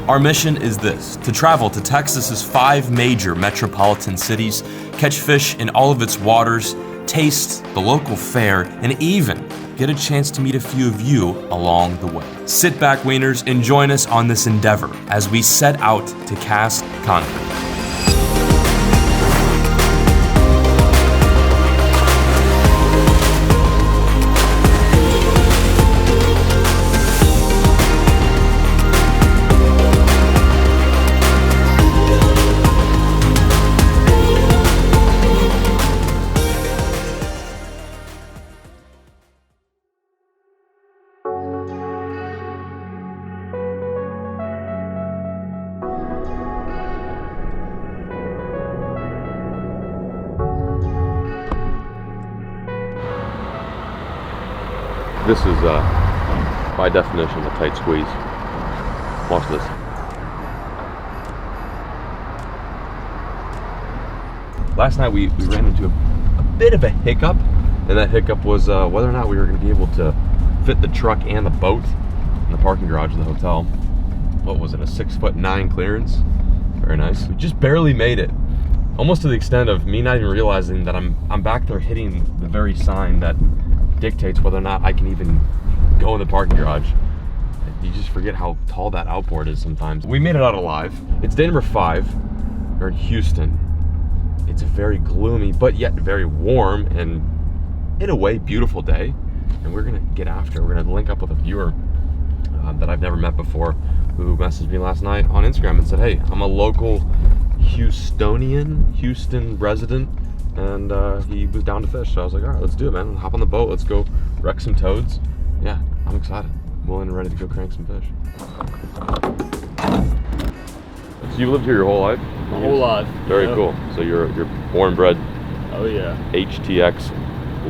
Our mission is this: to travel to Texas's 5 major metropolitan cities, catch fish in all of its waters, taste the local fare, and even get a chance to meet a few of you along the way. Sit back, wieners, and join us on this endeavor as we set out to cast concrete. This is, by definition, a tight squeeze. Watch this. Last night we ran into a bit of a hiccup, and that hiccup was whether or not we were going to be able to fit the truck and the boat in the parking garage of the hotel. What was it, a 6'9" clearance? Very nice. We just barely made it. Almost to the extent of me not even realizing that I'm back there hitting the very sign that dictates whether or not I can even go in the parking garage. You just forget how tall that outboard is sometimes. We made it out alive. It's day number 5. We're in Houston. It's a very gloomy, but yet very warm and, in a way, beautiful day. And we're gonna get after it. We're gonna link up with a viewer that I've never met before, who messaged me last night on Instagram and said, hey, I'm a local Houston resident, and he was down to fish. So I was like, all right, let's do it, man. Hop on the boat, let's go wreck some toads. Yeah, I'm excited. Willing and ready to go crank some fish. So you lived here your whole life? My whole life. Very cool. So you're born and bred. Oh yeah. HTX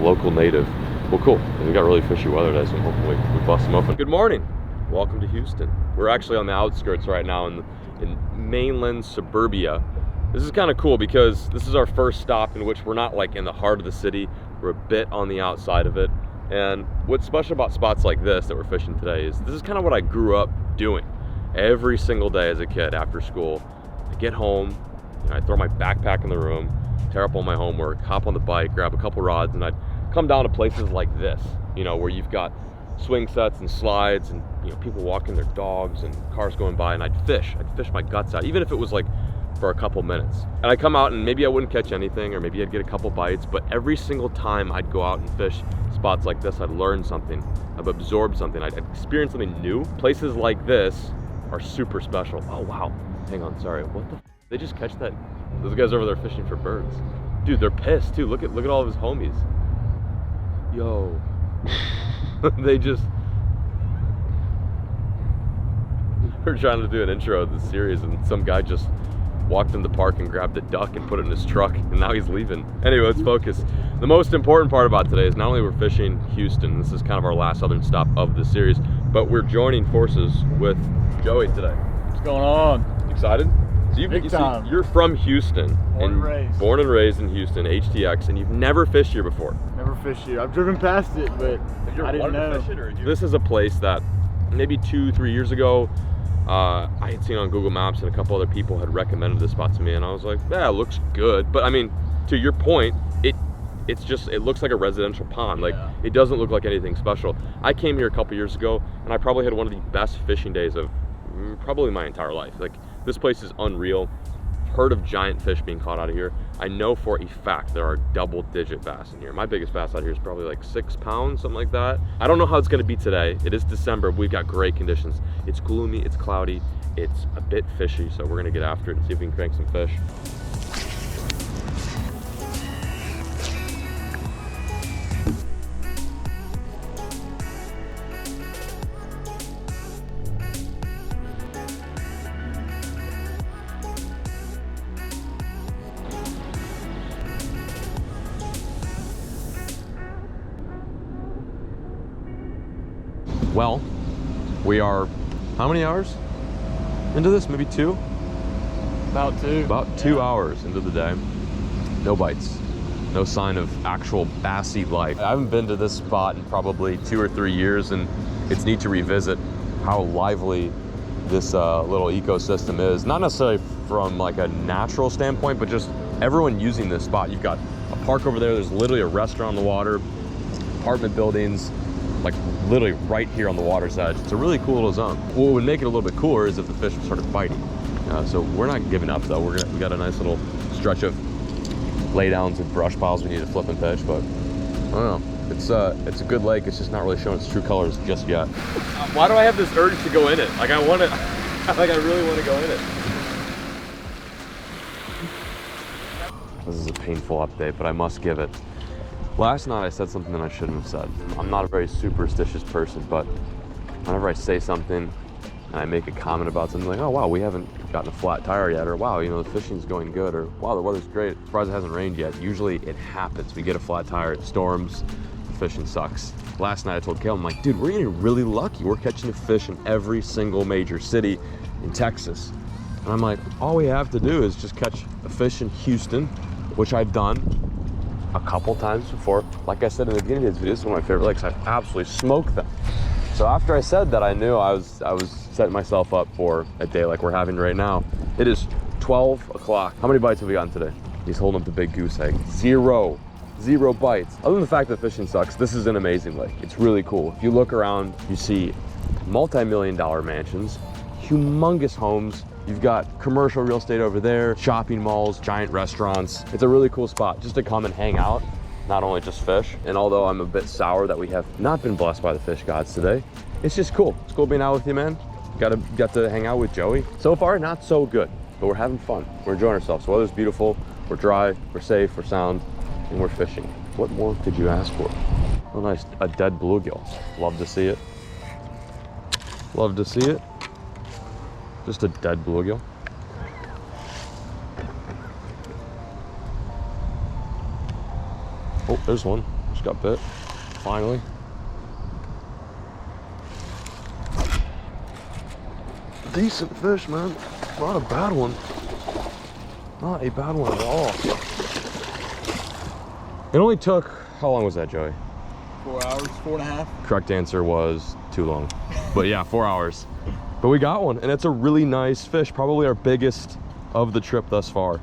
local native. Well, cool. We got really fishy weather today, so hopefully we bust them open. Good morning. Welcome to Houston. We're actually on the outskirts right now in mainland suburbia. This is kind of cool because this is our first stop in which we're not like in the heart of the city. We're a bit on the outside of it. And what's special about spots like this that we're fishing today is this is kind of what I grew up doing every single day as a kid after school. I get home, I throw my backpack in the room, tear up all my homework, hop on the bike, grab a couple rods, and I'd come down to places like this, where you've got swing sets and slides and people walking their dogs and cars going by, and I'd fish my guts out, even if it was like for a couple minutes. And I'd come out and maybe I wouldn't catch anything, or maybe I'd get a couple bites, but every single time I'd go out and fish spots like this, I'd learn something, I'd absorb something, I'd experience something new. Places like this are super special. Oh wow, hang on, sorry, what the they just catch that? Those guys over there fishing for birds. Dude, they're pissed too. Look at all of his homies. Yo. We're trying to do an intro of this series, and some guy just walked in the park and grabbed a duck and put it in his truck, and now he's leaving. Anyway, let's focus. The most important part about today is not only we're fishing Houston, this is kind of our last southern stop of the series, but we're joining forces with Joey today. What's going on? Excited? So you're from Houston. Born and raised in Houston, HTX, and you've never fished here before. Never fished here. I've driven past it, but I didn't know. This is a place that maybe 2-3 years ago, I had seen on Google Maps, and a couple other people had recommended this spot to me, and I was like, yeah, it looks good. But I mean, to your point, it looks like a residential pond. Like, it doesn't look like anything special. I came here a couple years ago, and I probably had one of the best fishing days of probably my entire life. Like, this place is unreal. Heard of giant fish being caught out of here. I know for a fact there are double-digit bass in here. My biggest bass out here is probably like 6 pounds, something like that. I don't know how it's gonna be today. It is December, we've got great conditions. It's gloomy, it's cloudy, it's a bit fishy, so we're gonna get after it and see if we can crank some fish. Well, we are how many hours into this? Maybe 2? About 2. About 2 hours into the day. No bites. No sign of actual bassy life. I haven't been to this spot in probably 2 or 3 years, and it's neat to revisit how lively this little ecosystem is. Not necessarily from like a natural standpoint, but just everyone using this spot. You've got a park over there, there's literally a restaurant on the water, apartment buildings, like literally right here on the water's edge. It's a really cool little zone. What would make it a little bit cooler is if the fish started biting. So we're not giving up though. We got a nice little stretch of laydowns and brush piles we need to flip and pitch, but I don't know. It's a good lake. It's just not really showing its true colors just yet. Why do I have this urge to go in it? Like I want to, like I really want to go in it. This is a painful update, but I must give it. Last night I said something that I shouldn't have said. I'm not a very superstitious person, but whenever I say something and I make a comment about something like, oh wow, we haven't gotten a flat tire yet, or wow, you know, the fishing's going good, or wow, the weather's great, surprised it hasn't rained yet. Usually it happens. We get a flat tire, it storms, fishing sucks. Last night I told Kale, I'm like, dude, we're getting really lucky. We're catching a fish in every single major city in Texas. And I'm like, all we have to do is just catch a fish in Houston, which I've done a couple times before. Like I said in the beginning of this video, this is one of my favorite lakes. I absolutely smoked them. So after I said that, I knew I was setting myself up for a day like we're having right now. It is 12 o'clock. How many bites have we gotten today? He's holding up the big goose egg. Zero bites. Other than the fact that fishing sucks, this is an amazing lake. It's really cool. If you look around, you see multi-million-dollar mansions, humongous homes. You've got commercial real estate over there, shopping malls, giant restaurants. It's a really cool spot just to come and hang out, not only just fish. And although I'm a bit sour that we have not been blessed by the fish gods today, it's just cool. It's cool being out with you, man. Got to hang out with Joey. So far, not so good, but we're having fun. We're enjoying ourselves. The weather's beautiful. We're dry, we're safe, we're sound, and we're fishing. What more could you ask for? Oh, nice, a dead bluegill. Love to see it. Love to see it. Just a dead bluegill. Oh, there's one. Just got bit. Finally. Decent fish, man. Not a bad one. Not a bad one at all. It only took, how long was that, Joey? 4 hours, 4.5. Correct answer was too long. But yeah, 4 hours. But we got one, and it's a really nice fish. Probably our biggest of the trip thus far.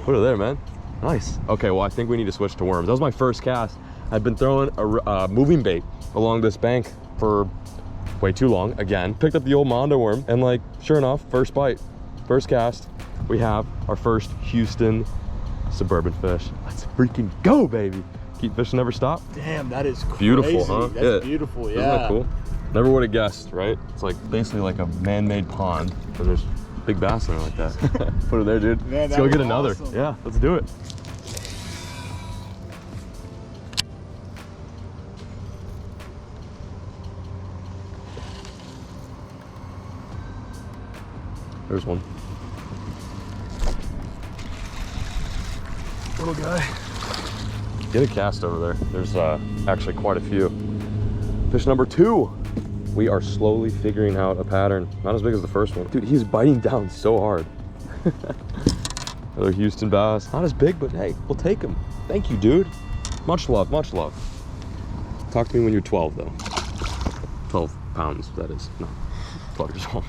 Put it there, man. Nice. Okay, well, I think we need to switch to worms. That was my first cast. I've been throwing a moving bait along this bank for way too long. Again, picked up the old Mondo worm, and like, sure enough, first bite, first cast, we have our first Houston suburban fish. Let's freaking go, baby. Keep fishing, never stop. Damn, that is crazy. Beautiful, huh? That's beautiful, yeah. Isn't that cool? Never would have guessed, right? It's like basically like a man-made pond, and there's big bass in there like that. Put it there, dude. Man, let's go get another. Awesome. Yeah, let's do it. There's one. Little guy. Get a cast over there. There's actually quite a few. Fish number 2. We are slowly figuring out a pattern. Not as big as the first one. Dude, he's biting down so hard. Another Houston bass. Not as big, but hey, we'll take him. Thank you, dude. Much love, much love. Talk to me when you're 12, though. 12 pounds, that is. No, 12 years old.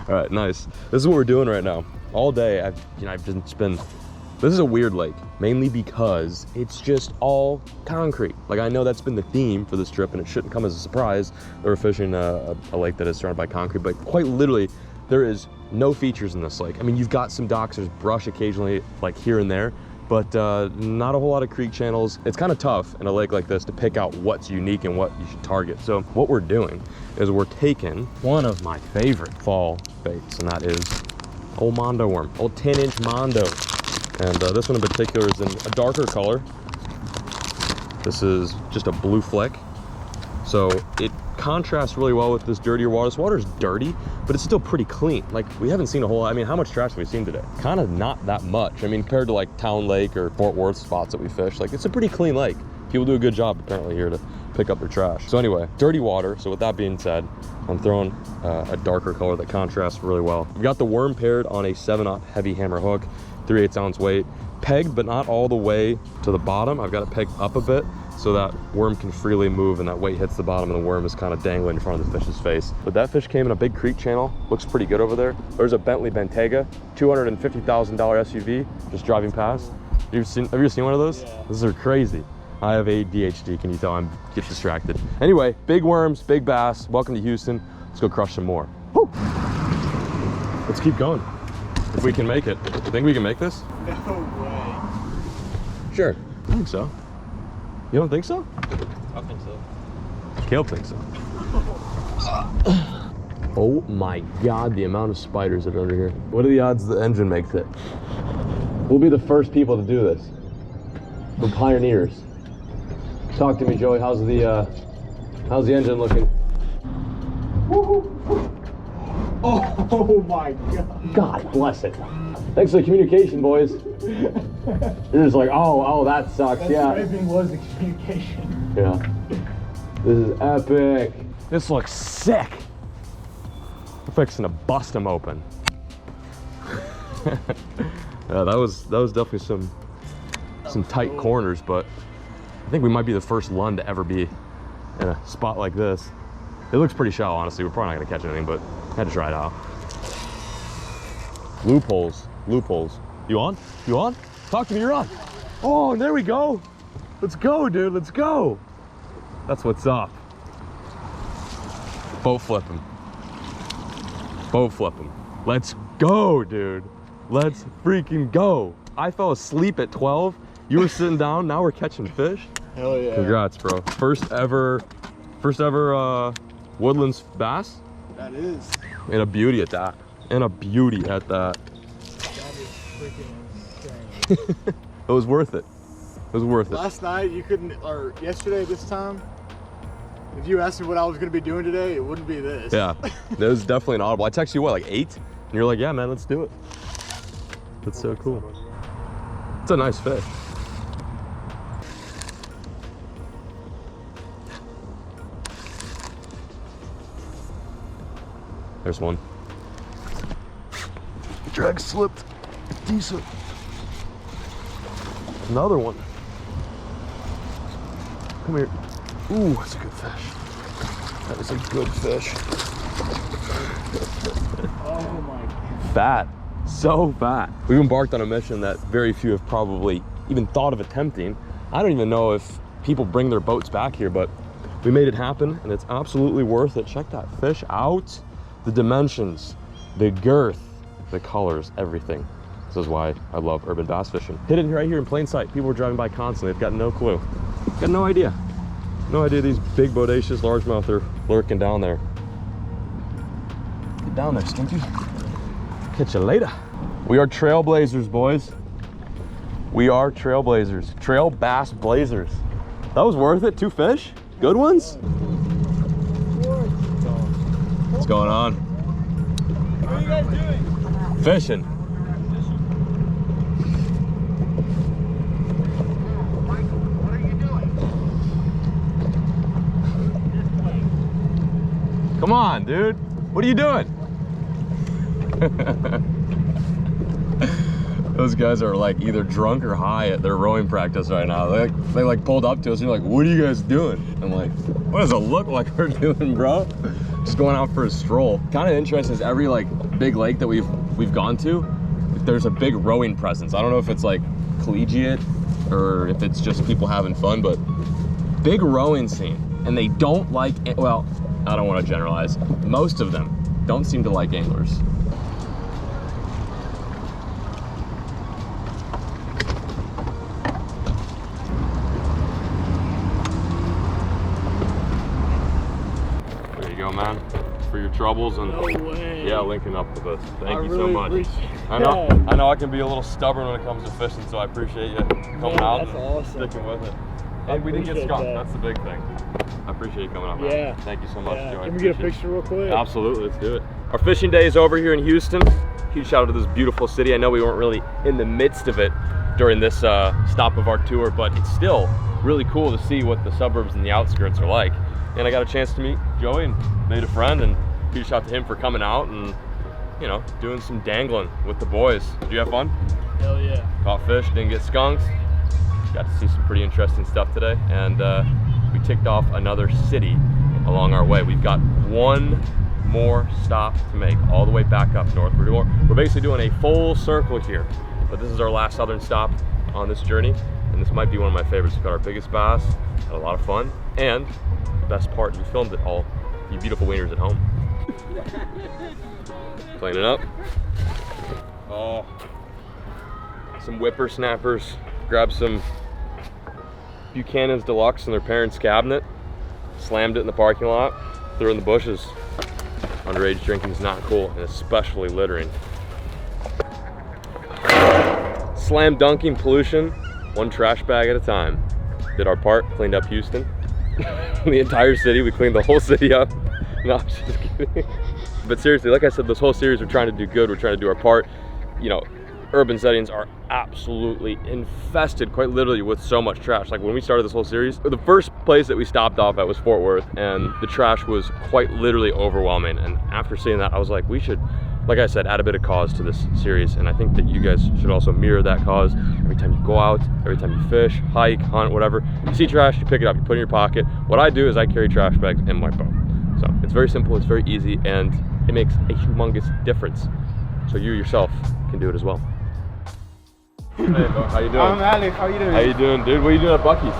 All right, nice. This is what we're doing right now. All day, I've just been. This is a weird lake, mainly because it's just all concrete. Like, I know that's been the theme for this trip, and it shouldn't come as a surprise that we're fishing a lake that is surrounded by concrete, but quite literally, there is no features in this lake. I mean, you've got some docks, there's brush occasionally, like here and there, but not a whole lot of creek channels. It's kind of tough in a lake like this to pick out what's unique and what you should target. So what we're doing is we're taking one of my favorite fall baits, and that is old Mondo worm, old 10-inch Mondo. And this one in particular is in a darker color. This is just a blue fleck. So it contrasts really well with this dirtier water. This water is dirty, but it's still pretty clean. Like, we haven't seen a whole lot. I mean, how much trash have we seen today? Kind of not that much. I mean, compared to like Town Lake or Fort Worth spots that we fish, like, it's a pretty clean lake. People do a good job apparently here to pick up their trash. So anyway, dirty water. So with that being said, I'm throwing a darker color that contrasts really well. We've got the worm paired on a 7/0 heavy hammer hook, 3/8 ounce weight, pegged but not all the way to the bottom. I've got it pegged up a bit, so that worm can freely move and that weight hits the bottom and the worm is kind of dangling in front of the fish's face. But that fish came in a big creek channel, looks pretty good over there. There's a Bentley Bentayga, $250,000 SUV, just driving past. Have you ever seen one of those? Yeah. Those are crazy. I have ADHD, can you tell? I'm get distracted. Anyway, big worms, big bass. Welcome to Houston. Let's go crush some more. Woo! Let's keep going. If we can make it. You think we can make this? No way. Sure. I think so. You don't think so? I think so. Caleb thinks so. Oh my God, the amount of spiders that are under here. What are the odds the engine makes it? We'll be the first people to do this. We're pioneers. Talk to me, Joey. How's the engine looking? Oh my God. God bless it. Thanks for the communication, boys. You're just like, oh, that sucks. That yeah. scraping was the communication. Yeah. This is epic. This looks sick. We're fixing to bust them open. Yeah, that was definitely some tight corners, but I think we might be the first Lund to ever be in a spot like this. It looks pretty shallow, honestly. We're probably not gonna catch anything, but I had to try it out. Loopholes. You on? You on? Talk to me, you're on. Oh, and there we go. Let's go, dude, let's go. That's what's up. Boat flip him. Boat flip him. Let's go, dude. Let's freaking go. I fell asleep at 12. You were sitting down, now we're catching fish. Hell yeah. Congrats, bro. First ever woodlands bass. That is. And a beauty at that. And a beauty at that. That is freaking insane. It was worth it. It was worth it. Last night you couldn't, or yesterday this time, if you asked me what I was gonna be doing today, it wouldn't be this. Yeah, that was definitely an audible. I texted you, what, like 8? And you're like, yeah, man, let's do it. That's so cool. It's a nice fish. There's one. Drag slipped. Decent. Another one. Come here. Ooh, that's a good fish. That is a good fish. Oh my God. Fat. So fat. We've embarked on a mission that very few have probably even thought of attempting. I don't even know if people bring their boats back here, but we made it happen and it's absolutely worth it. Check that fish out. The dimensions, the girth, the colors, everything. This is why I love urban bass fishing. Hidden right here in plain sight. People are driving by constantly. They've got no clue. Got no idea. No idea these big bodacious largemouth are lurking down there. Get down there, Stinky. Catch you later. We are trailblazers, boys. We are trailblazers. Trail bass blazers. That was worth it. 2 fish. Good ones. What's going on? What are you guys doing? Fishing. What are you doing? Come on, dude. What are you doing? Those guys are like either drunk or high at their rowing practice right now. They like pulled up to us and they're like, what are you guys doing? I'm like, what does it look like we're doing, bro? Just going out for a stroll. Kind of interesting is every like big lake that we've gone to, there's a big rowing presence. I don't know if it's like collegiate or if it's just people having fun, but big rowing scene. And they don't like, well, I don't want to generalize. Most of them don't seem to like anglers. Man, for your troubles and no way. Yeah, linking up with us. Thank you so much. I that. know I can be a little stubborn when it comes to fishing, so I appreciate you coming out that's and awesome. sticking with it. And we didn't get skunked. That's the big thing. I appreciate you coming out, man. Yeah. Thank you so much, Joey. Can we get a picture real quick? Absolutely, let's do it. Our fishing day is over here in Houston. Huge shout out to this beautiful city. I know we weren't really in the midst of it during this stop of our tour, but it's still really cool to see what the suburbs and the outskirts are like. And I got a chance to meet Joey and made a friend, and huge shout out to him for coming out and, you know, doing some dangling with the boys. Did you have fun? Hell yeah. Caught fish, didn't get skunked. Got to see some pretty interesting stuff today, and we ticked off another city along our way. We've got one more stop to make, all the way back up north. We're basically doing a full circle here, but this is our last southern stop on this journey, and this might be one of my favorites. We got our biggest bass, had a lot of fun, and the best part, we filmed it all, you beautiful wieners at home. Cleaning up. Oh, some whippersnappers. Grabbed some Buchanan's Deluxe in their parents' cabinet, slammed it in the parking lot, threw it in the bushes. Underage drinking is not cool, and especially littering. Slam dunking pollution, one trash bag at a time. Did our part, cleaned up Houston. The entire city, we cleaned the whole city up. No, I'm just kidding. But seriously, like I said, this whole series, we're trying to do good, we're trying to do our part. You know, urban settings are absolutely infested, quite literally, with so much trash. Like when we started this whole series, the first place that we stopped off at was Fort Worth, and the trash was quite literally overwhelming. And after seeing that, I was like, we should, like I said, add a bit of cause to this series. And I think that you guys should also mirror that cause. Every time you go out, every time you fish, hike, hunt, whatever, you see trash, you pick it up, you put it in your pocket. What I do is I carry trash bags in my boat. So it's very simple, it's very easy, and it makes a humongous difference. So you yourself can do it as well. Hey, how you doing? I'm Alex. How you doing? How you doing, dude? What are you doing at Buc-ee's?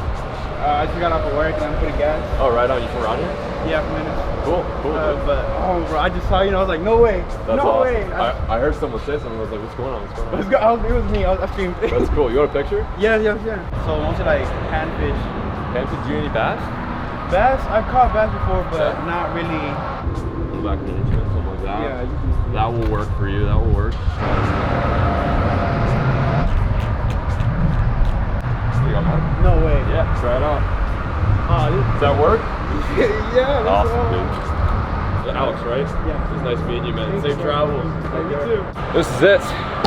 I just got off of work and I'm putting gas. Oh, right on. You from around here? Yeah, for minutes. Cool, cool. But oh, bro, I just saw you and I was like, no way, That's no awesome. way. I heard someone say something. I was like, what's going on? What's going on? Let's go. It was me. I screamed. That's cool. You want a picture? Yeah. So mostly like panfish. Panfish? Do you any bass? Bass? I've caught bass before, but Yeah. not really. Back in the instrument, something like that. Yeah, you can. That will work for you. That will work. You got mine? No way. Yeah, try it out. Does that work? Yeah. That's Awesome, dude. Alex, right? Yeah. It's nice meeting you, man. Safe travels. You too. This is it.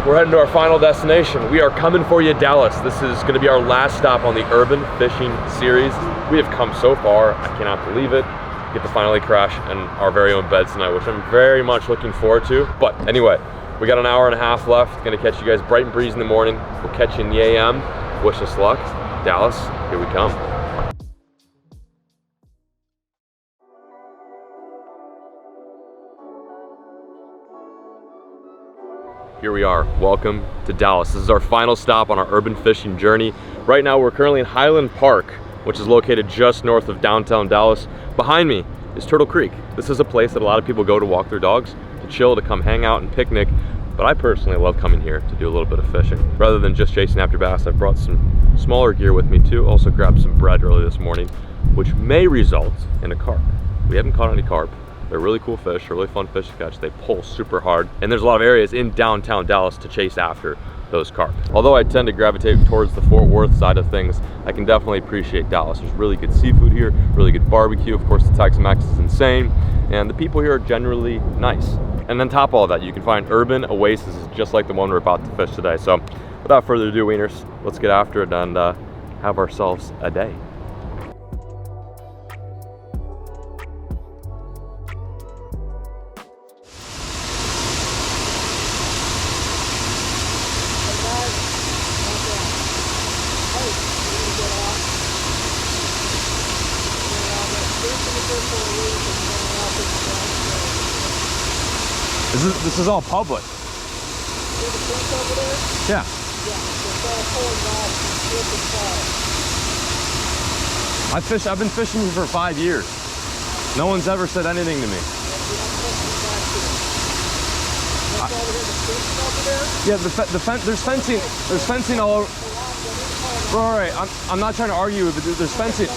We're heading to our final destination. We are coming for you, Dallas. This is going to be our last stop on the urban fishing series. We have come so far. I cannot believe it. Get to finally crash in our very own beds tonight, which I'm very much looking forward to. But anyway, we got an hour and a half left. Gonna catch you guys bright and breezy in the morning. We'll catch you in the AM. Wish us luck. Dallas, here we come. Here we are, welcome to Dallas. This is our final stop on our urban fishing journey. Right now we're currently in Highland Park, which is located just north of downtown Dallas. Behind me is Turtle Creek. This is a place that a lot of people go to walk their dogs, to chill, to come hang out and picnic. But I personally love coming here to do a little bit of fishing. Rather than just chasing after bass, I've brought some smaller gear with me too. Also grabbed some bread early this morning, which may result in a carp. We haven't caught any carp. They're really cool fish, they're really fun fish to catch. They pull super hard. And there's a lot of areas in downtown Dallas to chase after those carp. Although I tend to gravitate towards the Fort Worth side of things, I can definitely appreciate Dallas. There's really good seafood here, really good barbecue. Of course, the Tex-Mex is insane. And the people here are generally nice. And on top of all that, you can find urban oases just like the one we're about to fish today. So without further ado, wieners, let's get after it and have ourselves a day. This is all public. Yeah. I've been fishing here for 5 years. No one's ever said anything to me. Yeah, there's fencing. There's fencing all over. All right, I'm not trying to argue with it. There's fencing.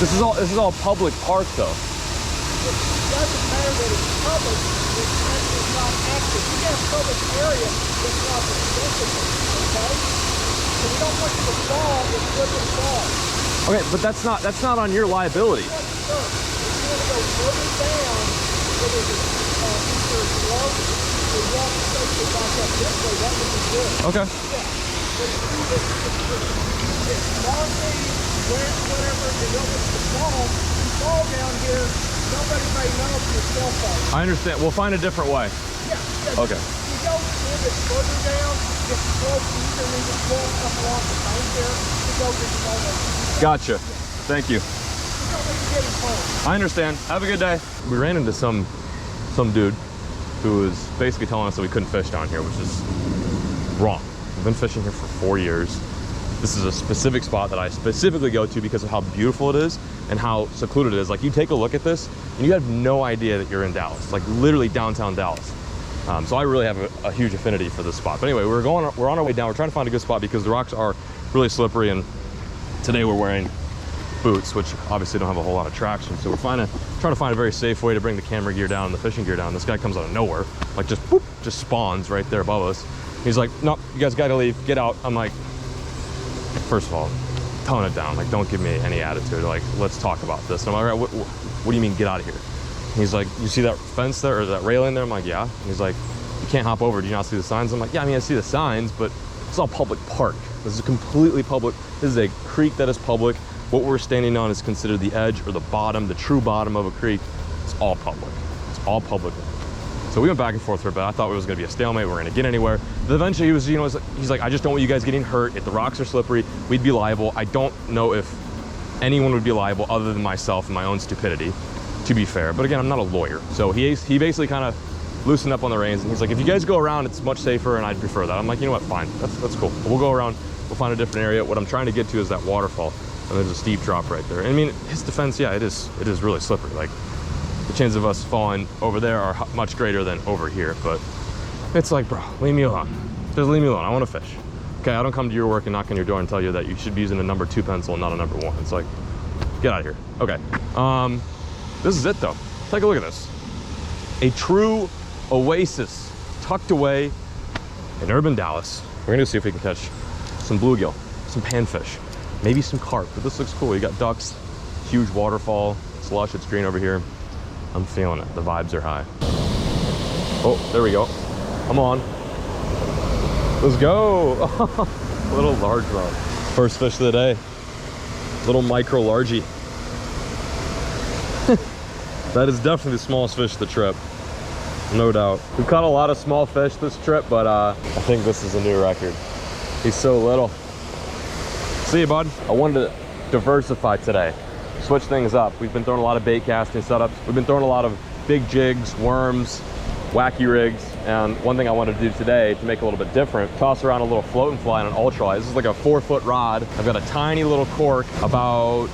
This is all public park though. It doesn't matter that it's public, the fence is not active. You have public area that's not accessible, okay? So we don't want you to fall and slip and fall. Okay, but that's not on your liability. Yes, sir. If you want to go further down, it is either walk or walk safely back up this way, that would be good. Okay. Yeah. But it's marking, whatever, you don't want to fall down here, nobody may know if your cell phone. I understand. We'll find a different way. Yeah. Okay. You go a little bit further down, it's close, you can even pull up along the bank there to go to the boat. Gotcha. Thank you. You don't need to get it home. I understand. Have a good day. We ran into some dude who was basically telling us that we couldn't fish down here, which is wrong. We've been fishing here for 4 years. This is a specific spot that I specifically go to because of how beautiful it is and how secluded it is. Like, you take a look at this and you have no idea that you're in Dallas, like literally downtown Dallas. So I really have a huge affinity for this spot. But anyway, we're on our way down. We're trying to find a good spot because the rocks are really slippery, and today we're wearing boots, which obviously don't have a whole lot of traction. So we're trying to find a very safe way to bring the camera gear down and the fishing gear down. This guy comes out of nowhere, like just boop, just spawns right there above us. He's like, "No, you guys gotta leave, get out." I'm like, first of all, tone it down. Like, don't give me any attitude. Like, let's talk about this. And I'm like, all right, what do you mean get out of here? And he's like, "You see that fence there, or that railing there?" I'm like, "Yeah." And he's like, "You can't hop over. Do you not see the signs?" I'm like, "Yeah, I mean, I see the signs, but it's all public park. This is completely public. This is a creek that is public. What we're standing on is considered the edge or the bottom, the true bottom of a creek. It's all public. It's all public." So we went back and forth for a bit. I thought it was gonna be a stalemate. We we're gonna get anywhere. But eventually he was, he's like, "I just don't want you guys getting hurt. If the rocks are slippery, we'd be liable." I don't know if anyone would be liable other than myself and my own stupidity, to be fair. But again, I'm not a lawyer. So he basically kind of loosened up on the reins, and he's like, "If you guys go around, it's much safer, and I'd prefer that." I'm like, "You know what, fine, that's cool. We'll go around, we'll find a different area." What I'm trying to get to is that waterfall, and there's a steep drop right there. And I mean, his defense, yeah, it is really slippery. Like, the chances of us falling over there are much greater than over here. But it's like, bro, leave me alone. Just leave me alone. I want to fish. Okay, I don't come to your work and knock on your door and tell you that you should be using a number 2 pencil and not a number 1. It's like, get out of here. Okay, this is it though. Take a look at this. A true oasis tucked away in urban Dallas. We're gonna see if we can catch some bluegill, some panfish, maybe some carp. But this looks cool. You got ducks, huge waterfall. It's lush, it's green over here. I'm feeling it. The vibes are high. Oh, there we go. Come on. Let's go. Little largemouth. First fish of the day. Little micro largie. That is definitely the smallest fish of the trip. No doubt. We've caught a lot of small fish this trip, but I think this is a new record. He's so little. See you, bud. I wanted to diversify today. Switch things up. We've been throwing a lot of bait casting setups. We've been throwing a lot of big jigs, worms, wacky rigs, and one thing I wanted to do today to make it a little bit different, toss around a little float and fly on an ultralight. This is like a 4-foot rod. I've got a tiny little cork about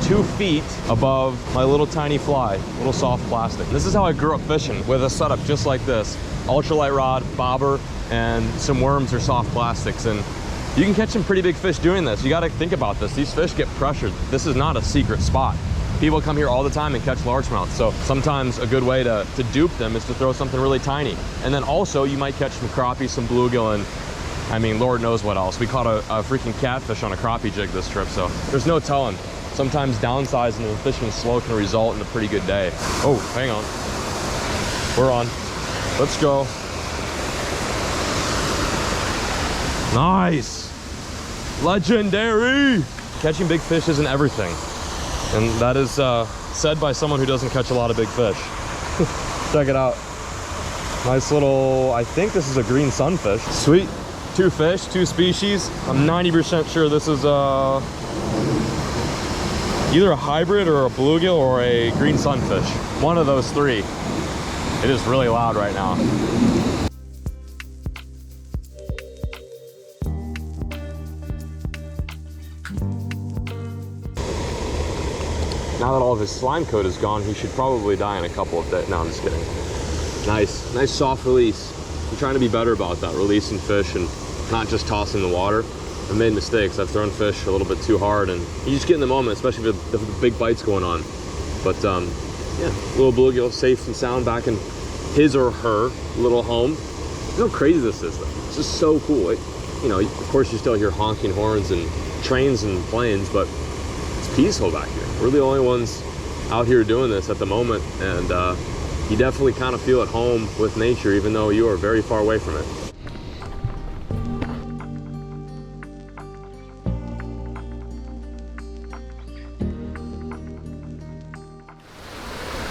2 feet above my little tiny fly, little soft plastic. This is how I grew up fishing, with a setup just like this. Ultralight rod, bobber, and some worms or soft plastics. And you can catch some pretty big fish doing this. You gotta think about this. These fish get pressured. This is not a secret spot. People come here all the time and catch largemouth. So sometimes a good way to dupe them is to throw something really tiny. And then also you might catch some crappie, some bluegill, and I mean, Lord knows what else. We caught a freaking catfish on a crappie jig this trip, so there's no telling. Sometimes downsizing and fishing slow can result in a pretty good day. Oh, hang on. We're on. Let's go. Nice. Legendary. Catching big fish isn't everything. And that is said by someone who doesn't catch a lot of big fish. Check it out. Nice little, I think this is a green sunfish. Sweet. 2 fish, 2 species. I'm 90% sure this is either a hybrid or a bluegill or a green sunfish. One of those 3. It is really loud right now. Now that all of his slime coat is gone, he should probably die in a couple of days. No, I'm just kidding. Nice soft release. I'm trying to be better about that, releasing fish and not just tossing the water. I've made mistakes. I've thrown fish a little bit too hard, and you just get in the moment, especially if the big bite's going on. But yeah, little bluegill safe and sound back in his or her little home. You know how crazy this is though. It's just so cool. You know, of course you still hear honking horns and trains and planes, but it's peaceful back here. We're the only ones out here doing this at the moment, and you definitely kind of feel at home with nature, even though you are very far away from it.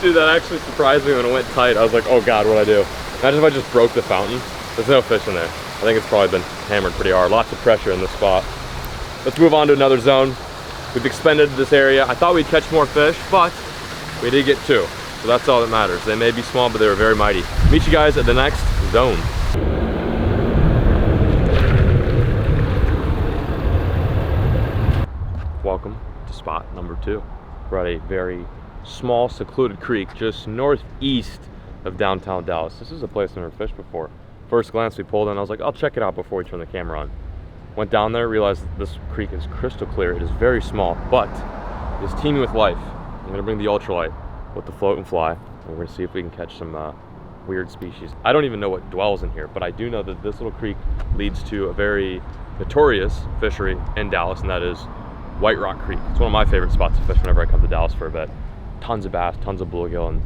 Dude, that actually surprised me when it went tight. I was like, oh God, what'd I do? Imagine if I just broke the fountain. There's no fish in there. I think it's probably been hammered pretty hard. Lots of pressure in this spot. Let's move on to another zone. We've expanded this area. I thought we'd catch more fish, but we did get 2. So that's all that matters. They may be small, but they were very mighty. Meet you guys at the next zone. Welcome to spot number 2. We're at a very small, secluded creek just northeast of downtown Dallas. This is a place I've never fished before. First glance, we pulled in. I was like, I'll check it out before we turn the camera on. Went down there, realized that this creek is crystal clear. It is very small, but it is teeming with life. I'm gonna bring the ultralight with the float and fly, and we're gonna see if we can catch some weird species. I don't even know what dwells in here, but I do know that this little creek leads to a very notorious fishery in Dallas, and that is White Rock Creek. It's one of my favorite spots to fish whenever I come to Dallas for a bit. Tons of bass, tons of bluegill, and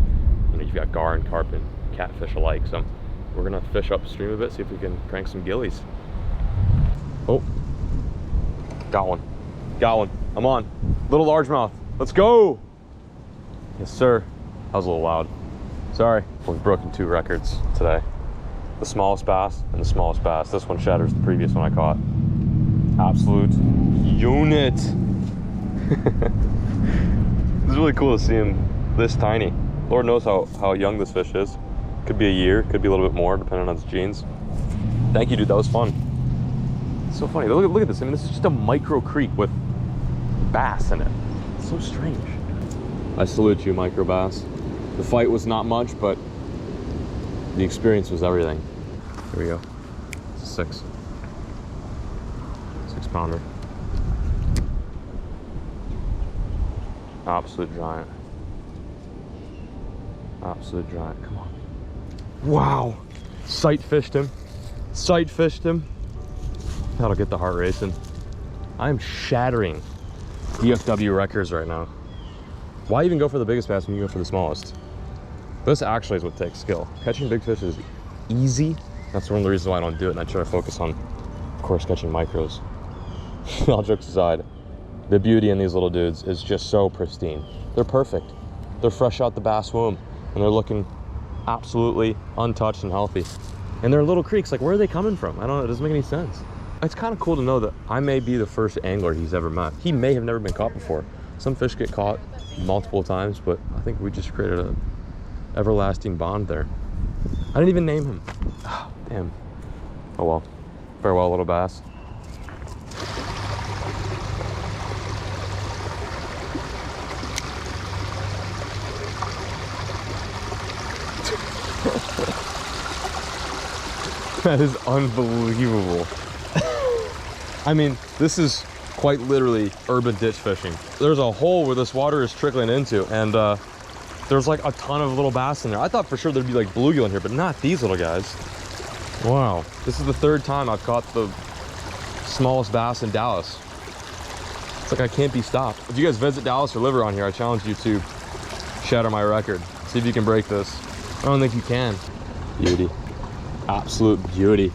you know, you've got gar and carp and catfish alike. So we're gonna fish upstream a bit, see if we can crank some gillies. Oh, got one. Got one. I'm on. Little largemouth. Let's go. Yes, sir. That was a little loud. Sorry. We've broken 2 records today. The smallest bass and the smallest bass. This one shatters the previous one I caught. Absolute unit. It's really cool to see him this tiny. Lord knows how young this fish is. Could be a year, could be a little bit more, depending on his genes. Thank you, dude. That was fun. It's so funny. Look at this. I mean, this is just a micro creek with bass in it. It's so strange. I salute you, micro bass. The fight was not much, but the experience was everything. Here we go. It's a 6 pounder. Absolute giant. Absolute giant. Come on. Wow. Sight fished him. Sight fished him. That'll get the heart racing. I'm shattering DFW records right now. Why even go for the biggest bass when you go for the smallest? This actually is what takes skill. Catching big fish is easy. That's one of the reasons why I don't do it, and I try to focus on, of course, catching micros. All jokes aside, the beauty in these little dudes is just so pristine. They're perfect. They're fresh out the bass womb, and they're looking absolutely untouched and healthy. And they're little creeks. Like, where are they coming from? I don't know. It doesn't make any sense. It's kind of cool to know that I may be the first angler he's ever met. He may have never been caught before. Some fish get caught multiple times, but I think we just created an everlasting bond there. I didn't even name him. Oh, damn. Oh well. Farewell, little bass. That is unbelievable. I mean, this is quite literally urban ditch fishing. There's a hole where this water is trickling into, and there's like a ton of little bass in there. I thought for sure there'd be like bluegill in here, but not these little guys. Wow. This is the 3rd time I've caught the smallest bass in Dallas. It's like I can't be stopped. If you guys visit Dallas or live around here, I challenge you to shatter my record. See if you can break this. I don't think you can. Beauty. Absolute beauty.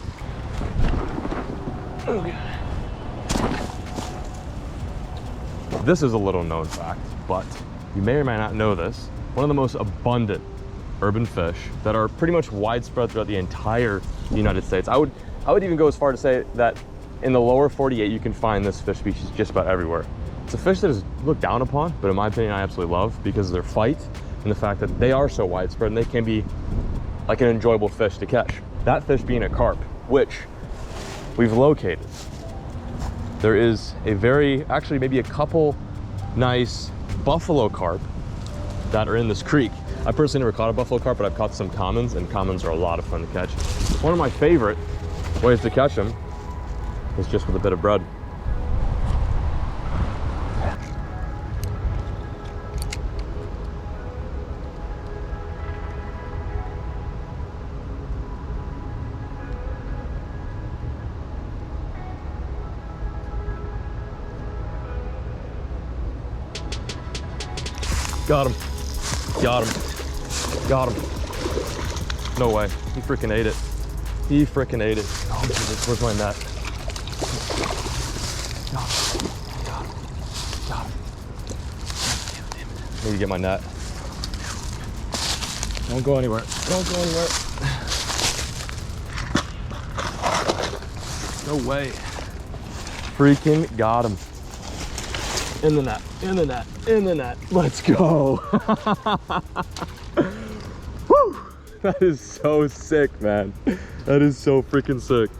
Okay. This is a little known fact, but you may or may not know this. One of the most abundant urban fish that are pretty much widespread throughout the entire United States. I would even go as far to say that in the lower 48, you can find this fish species just about everywhere. It's a fish that is looked down upon, but in my opinion, I absolutely love because of their fight and the fact that they are so widespread and they can be like an enjoyable fish to catch. That fish being a carp, which we've located. There is actually maybe a couple nice buffalo carp that are in this creek. I personally never caught a buffalo carp, but I've caught some commons, and commons are a lot of fun to catch. One of my favorite ways to catch them is just with a bit of bread. Got him. Got him. Got him. No way. He freaking ate it. He freaking ate it. Oh, Jesus. Where's my net? Got him. Got him. Got him. Damn it. Need to get my net. Don't go anywhere. Don't go anywhere. No way. Freaking got him. In the net, in the net, in the net. Let's go. Woo! That is so sick, man. That is so freaking sick.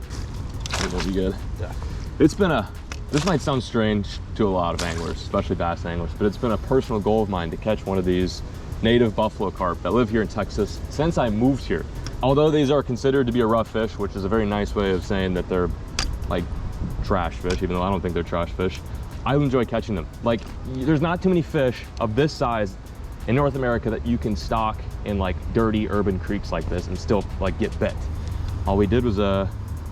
It'll be good. Yeah. It's been this might sound strange to a lot of anglers, especially bass anglers, but it's been a personal goal of mine to catch one of these native buffalo carp that live here in Texas since I moved here. Although these are considered to be a rough fish, which is a very nice way of saying that they're like trash fish, even though I don't think they're trash fish, I enjoy catching them. Like, there's not too many fish of this size in North America that you can stock in like dirty urban creeks like this and still like get bit. All we did was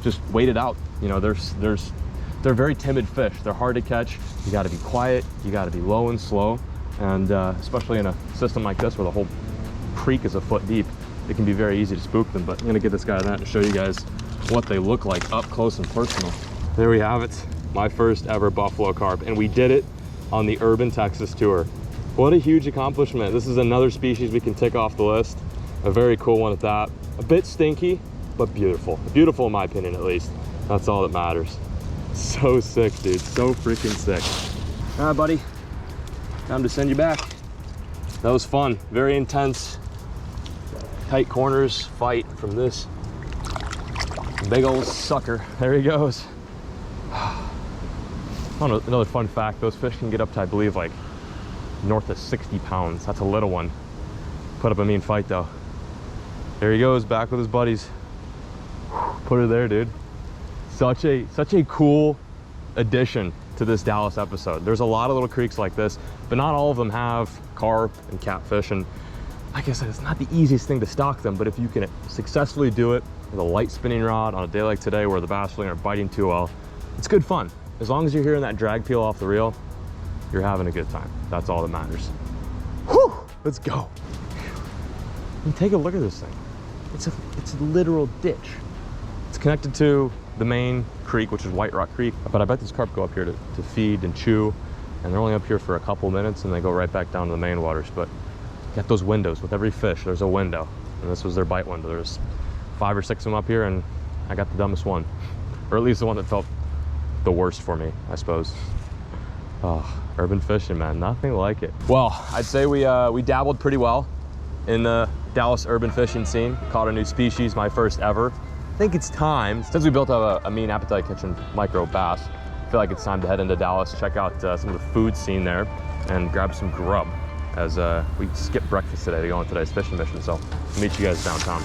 just wait it out. You know, they're very timid fish. They're hard to catch. You got to be quiet. You got to be low and slow. And especially in a system like this where the whole creek is a foot deep, it can be very easy to spook them. But I'm gonna get this guy that and show you guys what they look like up close and personal. There we have it, my first ever buffalo carp, and we did it on the Urban Texas tour. What a huge accomplishment. This is another species we can tick off the list. A very cool one at that. A bit stinky, but beautiful. Beautiful in my opinion, at least. That's all that matters. So sick, dude, so freaking sick. All right, buddy, time to send you back. That was fun, very intense. Tight corners fight from this big old sucker. There he goes. Another fun fact, those fish can get up to, I believe, like north of 60 pounds. That's a little one. Put up a mean fight though. There he goes, back with his buddies. Put her there, dude. Such a cool addition to this Dallas episode. There's a lot of little creeks like this, but not all of them have carp and catfish. And like I said, it's not the easiest thing to stock them, but if you can successfully do it with a light spinning rod on a day like today where the bass really aren't biting too well, it's good fun. As long as you're hearing that drag peel off the reel, you're having a good time. That's all that matters. Whew, let's go. And take a look at this thing. It's a literal ditch. It's connected to the main creek, which is White Rock Creek, but I bet these carp go up here to feed and chew, and they're only up here for a couple minutes and they go right back down to the main waters. But got those windows. With every fish, there's a window, and this was their bite window. There's 5 or 6 of them up here, and I got the dumbest one, or at least the one that felt the worst for me, I suppose. Oh, urban fishing, man, nothing like it. Well, I'd say we dabbled pretty well in the Dallas urban fishing scene. Caught a new species, my first ever. I think it's time, since we built up a mean appetite catching micro bass, I feel like it's time to head into Dallas, check out some of the food scene there, and grab some grub, as we skipped breakfast today to go on today's fishing mission. So I'll meet you guys downtown.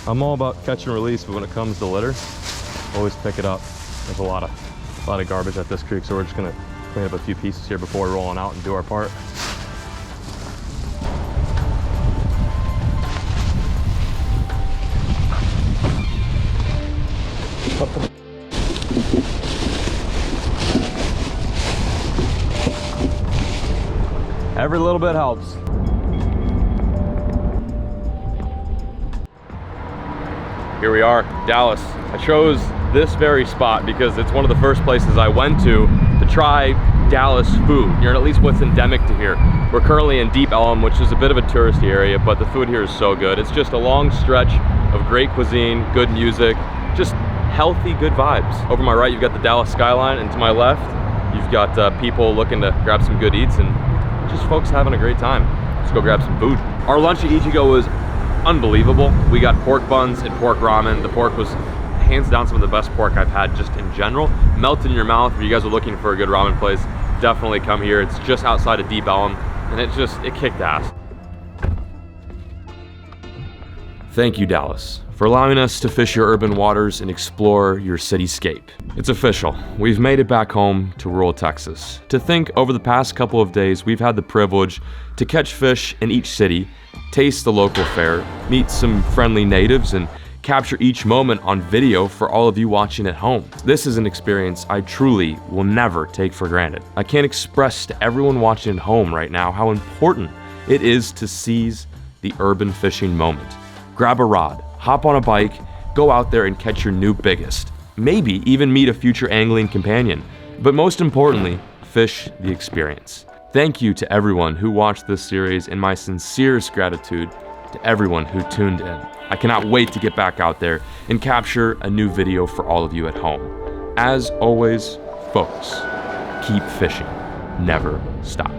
I'm all about catch and release, but when it comes to litter, always pick it up. There's a lot of garbage at this creek, so we're just gonna clean up a few pieces here before we roll on out and do our part. Every little bit helps. Here we are, Dallas. I chose this very spot because it's one of the first places I went to try Dallas food, or at least what's endemic to here. We're currently in Deep Ellum, which is a bit of a touristy area, but the food here is so good. It's just a long stretch of great cuisine, good music, just healthy, good vibes. Over my right, you've got the Dallas skyline, and to my left, you've got people looking to grab some good eats and just folks having a great time. Let's go grab some food. Our lunch at Ichigo was unbelievable. We got pork buns and pork ramen. The pork was hands down some of the best pork I've had just in general. Melt in your mouth. If you guys are looking for a good ramen place, definitely come here. It's just outside of Deep Ellum, and it kicked ass. Thank you, Dallas, for allowing us to fish your urban waters and explore your cityscape. It's official. We've made it back home to rural Texas. To think over the past couple of days, we've had the privilege to catch fish in each city, taste the local fare, meet some friendly natives, and capture each moment on video for all of you watching at home. This is an experience I truly will never take for granted. I can't express to everyone watching at home right now how important it is to seize the urban fishing moment. Grab a rod, hop on a bike, go out there and catch your new biggest. Maybe even meet a future angling companion, but most importantly, fish the experience. Thank you to everyone who watched this series, and my sincerest gratitude to everyone who tuned in. I cannot wait to get back out there and capture a new video for all of you at home. As always, folks, keep fishing. Never stop.